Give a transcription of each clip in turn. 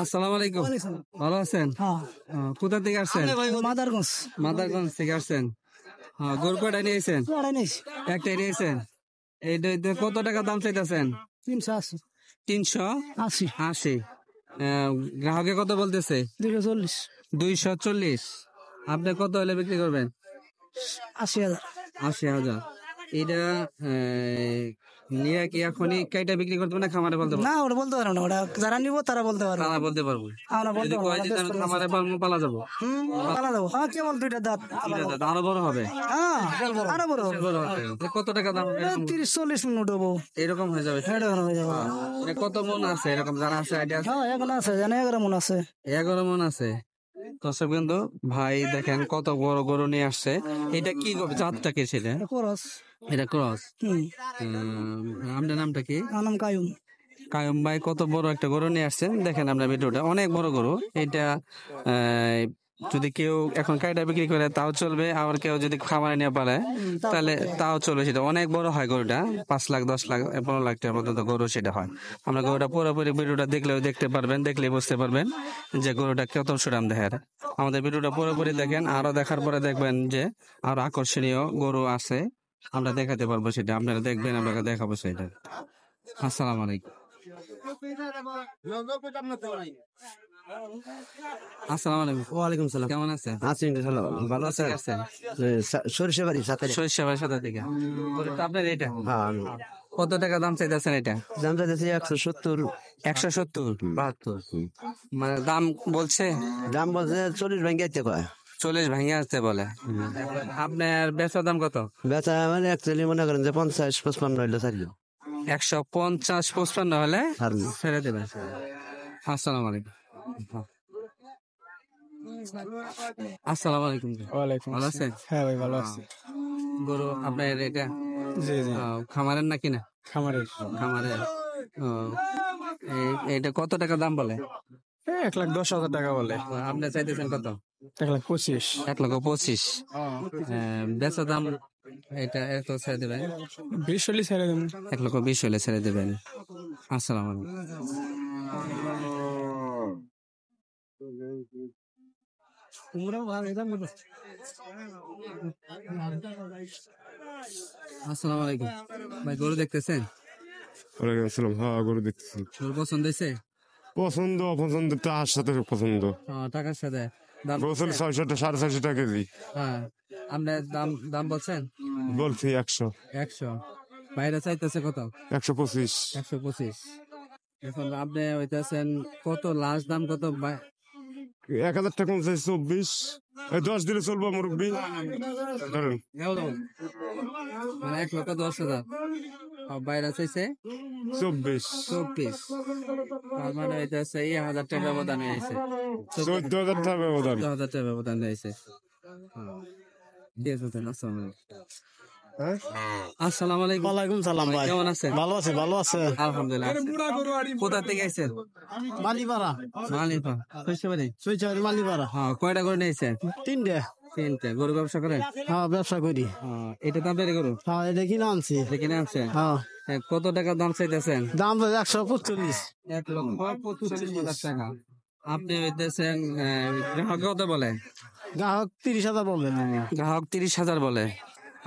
আসসালামু আলাইকুম। ভালো আছেন? কোথা থেকে আসছেন? মাদারগঞ্জ। মাদারগঞ্জ থেকে আসছেন। গরু কয়টা নিয়েছেন? একটাই নিয়েছেন। এইটা কত টাকা দাম চাইতেছেন? 380। 380। গ্রাহকে কত বলতেছে? 240। 240। আপনি কত হলে বিক্রি করবেন? 80,000। 80,000। এটা নিয়ে কি এখনই কাইটা বিক্রি করতে না খামারে বলতে পারবো? না, ওটা বলতে পারবো না, ওটা যারা নিবো তারা বলতে পারবে। তারা বলতে পারবো। আমরা বলতে যদি পারবো কয় না, যে ব্যস্ত আছি। খামারে পালবো পালা যাবো। পালা দেবো। কেবল 2টা দাঁত। আরো বড় হবে। আরো বড় হবে। বড় হবে। কত টাকা দাম? 30-40 মিনিট হবো। এরকম হয়ে যাবে। এরকম হয়ে যাবে। কত মন আছে এরকম জানা আছে? আইডিয়া আছে? এখন আছে, জানে 11 মন আছে। 11 মন আছে। দর্শক বিন্দু, ভাই দেখেন কত বড় গরু নিয়ে আসছে। এটা কি জাতটা কি সেটা? খরচ। এটা ক্রস। আপনার নামটা কি? আমার নাম কায়ুম। কায়ুম ভাই কত বড় একটা গরু নিয়ে আসছেন। দেখেন আমরা ভিডিওটা, অনেক বড় গরু এটা। যদি কেউ এখন কাইটা বিক্রি করে তাও চলবে, আবার কেউ যদি খামারে নিয়ে পারে তাহলে তাও চলবে। সেটা অনেক বড় হয় গরুটা, 5 লাখ 10 লাখ 15 লাখ টাকার পর্যন্ত গরু সেটা হয়। আমরা গরুটা পুরোপুরি ভিডিওটা দেখলেও দেখতে পারবেন, দেখলেই বুঝতে পারবেন যে গরুটা কত সুরাম দেহের। আমাদের ভিডিওটা পুরোপুরি দেখেন, আরো দেখার পরে দেখবেন যে আরো আকর্ষণীয় গরু আছে, আমরা দেখাতে পারবো সেটা। আপনারা দেখবেন, আপনাকে দেখাবো সেটা। আসসালামু আলাইকুম। আসসালামু আলাইকুম। ওয়ালাইকুম সালাম। কেমন আছেন? আছি ইনশাআল্লাহ ভালো কোথা থেকে আছেন? আসছেন? সরিষাবাড়ি সাথে। সরিষাবাড়ি সাথা থেকে। তো আপনার এটা হ্যাঁ, কত টাকা দাম চাইতেছেন? এটা দাম চাইতেছি 170। 170। 72। মানে দাম বলছে দাম বলছে 40 ভেঙে কয়। 40 ভেঙে আসতে বলে। আপনার বেচার দাম কত? বেচা মানে অ্যাকচুয়ালি মনে করেন যে 50-55 হইলো ছাড়লো। 150-55 হলে ছাড়লো। ছেড়ে দেবেন। আসসালামু আলাইকুম। আসসালামু আলাইকুম। ওয়ালাইকুম ভালো আছেন? হ্যাঁ ভাই, ভালো আছি। গরু আপনার এটা জি জি, খামারের নাকি না? খামারের। খামারের। ও, এটা কত টাকা দাম বলে? 1,10,000 টাকা বলে। আপনি চাইতেছেন কত? 1,25,000। 1,25,000। বেচা দাম এটা এত ছেড়ে দেবেন? 20 হলে ছেড়ে দেবেন। 1,20,000 হলে ছেড়ে দেবেন। আসসালামু আলাইকুম। আসসালামু আলাইকুম ভাই, গরু দেখতেছেন? ওয়ালাইকুম আসসালাম। হ্যাঁ, গরু দেখতেছি। গরু পছন্দ হয়েছে? পছন্দ অপছন্দ তার সাথে পছন্দ। টাকার সাথে দাম গোসল বলছেন? 600 450 টাকা কেজি। হ্যাঁ, আপনার দাম দাম বলছেন? বলছি 100। 100। বাইরে চাইতেছে কত? 125। 125। এখন আপনি হইতেছেন কত? লাস্ট দাম কত? 1000 টাকা কমছে 24। 10 দিলে চলবো মুরব্বী। ধরেন মানে 1,10,000। বাইরে চাইছে 24। 24। তার মানে হইতেছে 1,000 টাকা ব্যবধান হয়েছে। 14,000 টাকা ব্যবধান। 14,000 টাকা ব্যবধান হয়েছে। ঠিক আছে, আসসালামু আলাইকুম। আসসালামু আলাইকুম। ওয়ালাইকুম সালাম ভাই। কেমন আছেন? ভালো আছে, ভালো আছে। আলহামদুলিল্লাহ। কোথা থেকে আইছেন? মালিপাড়া। মালিপা। সরিষাবাড়ি। সুইচারি মালিপাড়া। হ্যাঁ, কয়টা করে নিয়েছেন? 3টে। 3টে। গরু ব্যবসা করেন? হ্যাঁ, ব্যবসা করি। এটা তো আপনার গরু? হ্যাঁ, এটা কিনে আনছি। কিনে আনছেন? হ্যাঁ, কত টাকা দাম চাইতেছেন? দাম তো 145। 1,45,000 টাকা। আপনি হইতেছেন গ্রাহক কত বলে? গ্রাহক 30,000 বলবেন। গ্রাহক 30,000 বলে।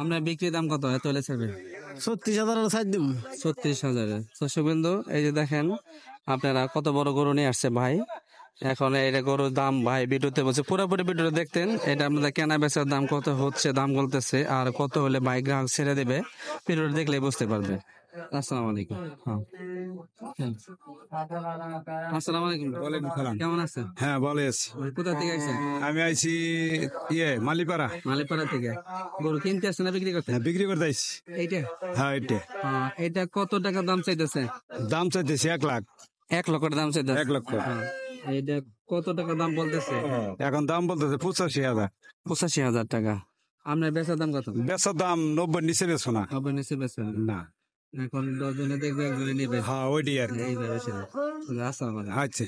আপনার বিক্রি দাম কত? এত হলে ছাড়বে? 36,000 ছাড় দিব। 36,000। দর্শকবৃন্দু, এই যে দেখেন আপনারা কত বড় গরু নিয়ে আসছে ভাই। এখন এটা গরুর দাম ভাই ভিডিওতে বলছে, পুরোপুরি ভিডিওটা দেখতেন। এটা আপনাদের কেনা বেচার দাম কত হচ্ছে, দাম বলতেছে, আর কত হলে ভাই গ্রাহক ছেড়ে দেবে, ভিডিওটা দেখলে বুঝতে পারবে। আসসালামু আলাইকুম। আসসালামু আলাইকুম। ওয়ালাইকুম সালাম। কেমন আছেন? হ্যাঁ, ভালো আছি। কোথা থেকে আইছেন? আমি আইছি মালিপাড়া। মালিপাড়া থেকে। গরু কিনতে আসছেন না বিক্রি করতে? হ্যাঁ, বিক্রি করতে আইছি। এইটা? হ্যাঁ, এটা এটা কত টাকা দাম চাইতেছে? দাম চাইতেছি 1 লাখ। 1 লক্ষ দাম চাইতেছে? 1 লক্ষ। এইটা কত টাকা দাম বলতেছে? এখন দাম বলতেছে 85,000। 85,000 টাকা। আপনার বেচার দাম কত? বেচার দাম 90 নিচে বেচো না। হবে নিচে বেচেন না। এখন 10 জনে দেখবে, একজনে নেবে। হ্যাঁ, ওইটাই আর কি। এই ব্যবসা। আসসালামু আলাইকুম। আচ্ছা।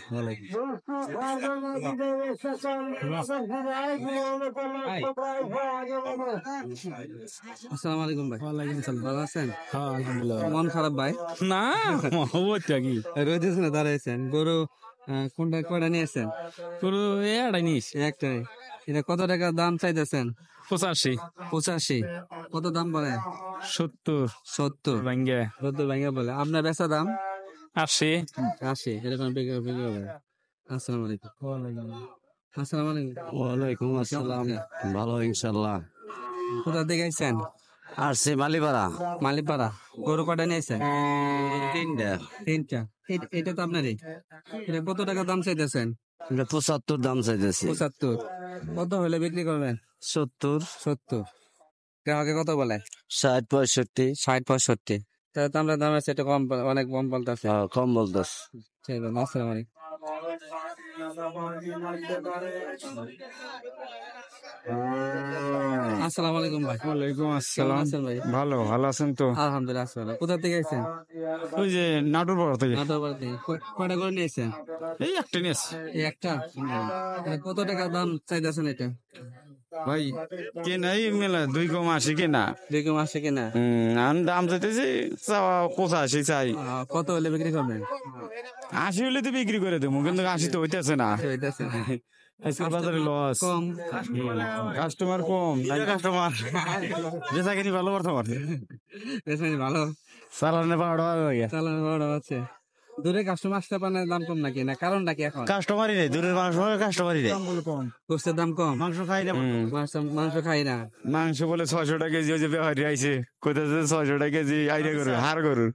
আসসালামু আলাইকুম ভাই। ওয়ালাইকুম সালাম। ভালো আছেন? হ্যাঁ, আলহামদুলিল্লাহ। মন খারাপ ভাই? না, হবটা কি? রয়েছেন না দাঁড়াইছেন? গরু কোনটা কয়টা নিয়েছেন? গরু এটাই নিস একটাই। এটা কত টাকা দাম চাইতেছেন? 85 85। কত দাম বলে? 70 70। ভাঙ্গে 70 ভাঙা বলে। আপনার বেচা দাম 80 80। এরকম বিক্রি বিক্রি হবে। আসসালামু আলাইকুম। আসসালামু আলাইকুম। ওয়ালাইকুম আসসালাম ভালো ইনশাল্লাহ। কোথা থেকে আইছেন? আসছে মালিপাড়া মালিপাড়া। গরু কয়টা নিয়েছেন? 3টা। 3টা। এটা তো আপনারই। এটা কত টাকা দাম চাইতেছেন? 75 দাম চাইতেছি। 75। কত হলে বিক্রি করবেন? 70 70। গ্রাহকে কত বলে? 60 65 60 65। তাহলে তো আমরা দাম আছে এটা কম অনেক কম বলতেছে। কম বলতেছ। ঠিক আছে, আসসালামু আলাইকুম। আসসালামু আলাইকুম ভাই। ওয়ালাইকুম কেমন আসসালাম। আছেন ভাই? ভালো ভালো আছেন তো? আলহামদুলিল্লাহ আছি ভালো। কোথা থেকে আইছেন? ওই যে নাটোর পাড়া থেকে নাটোরবাড়ি থেকে। কয়টা করে নিয়েছেন? এই একটা নিয়ে আসছি। এই একটা। কত টাকা দাম চাইতেছেন এটা? ভাই কেনা এই মেলা 2,80 কেনা। 2 মাসে কিনা? আমি দাম চাইতেছি 85 চাই। কত হলে বিক্রি করবেন? 80 হলে তো বিক্রি করে দেবো, কিন্তু 80 তো হইতেছে না। হইতেছে না। আজকের বাজারে লস, কম। কাস্টমার কম, কাস্টমার বেচা কিনি ভালো বর্তমান বেশ ভালো। চালানে 12 টাকা হয়ে গেছে। চালানো বড় আছে। দূরে কাস্টমার আসতে পারে না, দাম কম নাকি? না কারণ নাকি এখন? কাস্টমারই নেই, দূরের মানুষ কাস্টমারই নেই। গোস্তের দাম কম। মাংস খাই না। মাংস খাই না। মাংস বলে 600 টাকা কেজি, ওই যে ব্যাপারী আইছে কোথায় 600 টাকা কেজি আইডিয়া করু হার গরু।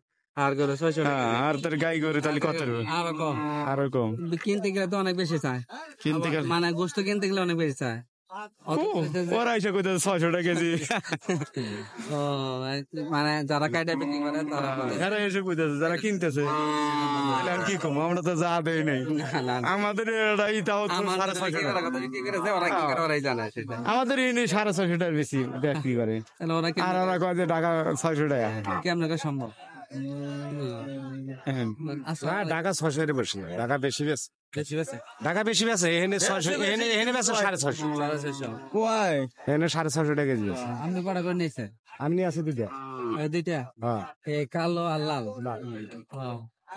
আর গরু 600 টাকা। আর তোর গাই গরু তাহলে কত হবে? আরো কম। আরো কম কিন্তু কিনতে গেলে তো অনেক বেশি চায়। কিনতে গেলে মানে গোস্ত কিনতে গেলে অনেক বেশি চায়। ওরা আইসা কোথায় 600 টাকা কেজি। ও, মানে যারা কাইটা বিক্রি করে তারা বলে। এরা এসে কোথায় যারা কিনতেছে, তাহলে আর কি কম, আমরা তো যা দেই নাই। না, না, না। আমাদের এটাই তাও তো আমাদের 650 কি টাকা। ওরা কথা বিক্রি করে, ওরা কি করে ওরাই জানে সেটা। আমাদের এই 650 টাকার বেশি বিক্রি করে, তাহলে ওরা কি আর ওরা কয় যে টাকা 600 টাকা। কেমন করে সম্ভব? না, টাকা 600 এর বেশি না, টাকা বেশি বেশি, বেশি বেশি। টাকা বেশি বেশি। এখানে 600, এখানে বেশি 650। কয় এখানে 650 টাকা কেজি বেশি। আপনি কটা করে নিয়েছেন? আমি নিয়ে আসি দুইটা। এই দুইটা? হ্যাঁ, এই কালো আর লাল। ও,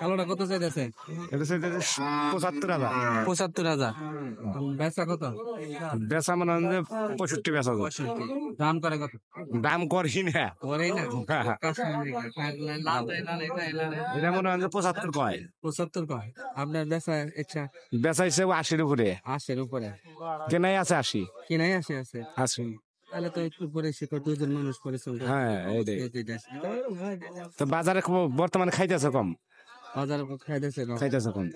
কালোটা কত চাইতেছে? এটা হচ্ছে 75,000। 75,000। বেচা কত? বেচা মনে হয় যে 65 বেচা যায়। 65। দাম করে কত? দাম করি না, ওরেই না। হ্যাঁ। এটা মনে হয় যে 75 কয়। 75 কয়। আপনার বেচা ইচ্ছা বেচা হিসেবে 80 উপরে, 80 উপরে। কেনাই আছে 80। কিনাই আছে আছে। 80। তাহলে তো একটু পরে শিখো, দুজন মানুষ পরিশ্রম করে। হ্যাঁ, এইটাই। এই দুইটা। তো বাজারে বর্তমানে খাইতেছে কম, বাজার খাইতেছে কম। খাইতেছে কম।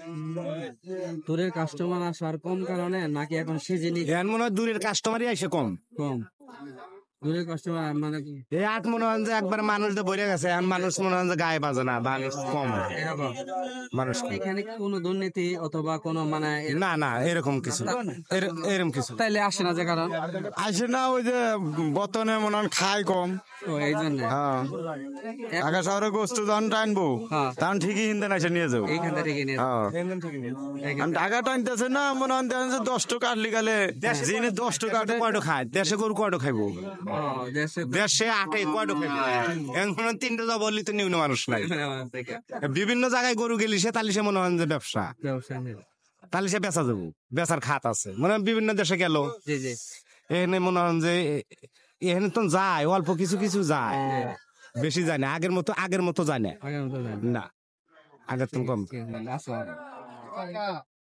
দূরের কাস্টমার আসার কম কারণে নাকি এখন সিজনই এখন মনে হয় দূরের কাস্টমারই আইসে কম। কম? দূরের কাস্টমার মানে কি এই আট মনে হয় যে একবার মানুষ তো বইরে গেছে, এখন মানুষ মনে হয় যে গায়ে বাজে না, মানুষ কম, এরকম? মানুষ কম। এখানে কি কোনো দুর্নীতি অথবা কোনো মানে না না, এরকম কিছু এরকম কিছু তাইলে আসে না, যে কারণ আসে না। ওই যে বর্তমানে মনে হয় খায় কম। ও, এই জন্য। হ্যাঁ, ঢাকা শহরে গোস্ত যখন টানবো হ্যাঁ। তখন ঠিকই হিন্দেন এসে নিয়ে যাবো। এইখান থেকে নিয়ে হ্যাঁ, আমি ঢাকা টানতেছে না, মনে হয় দেখেন যে 10 টাকা কাটলি গেলে যিনি 10 টাকা কাটে কয়টা খায়, দেশে গরু কয়টা খাইবো, দেশে দেশে আটে কয়টা খাইবো। এখন মনে হয় 3টা যা বললি তো নিম্ন মানুষ নাই। বিভিন্ন জায়গায় গরু গেলি সে তাহলে সে মনে হয় যে ব্যবসা, ব্যবসা নেই। তাহলে সে বেচা যাবো, বেচার খাত আছে। মনে হয় বিভিন্ন দেশে গেল, জি জি। এখানে মনে হয় যে এখানে তো যায় অল্প কিছু কিছু যায়, বেশি যায় না। আগের মতো যায় না, আগের মতো জানি। না আগের তো কম। আসসালাম।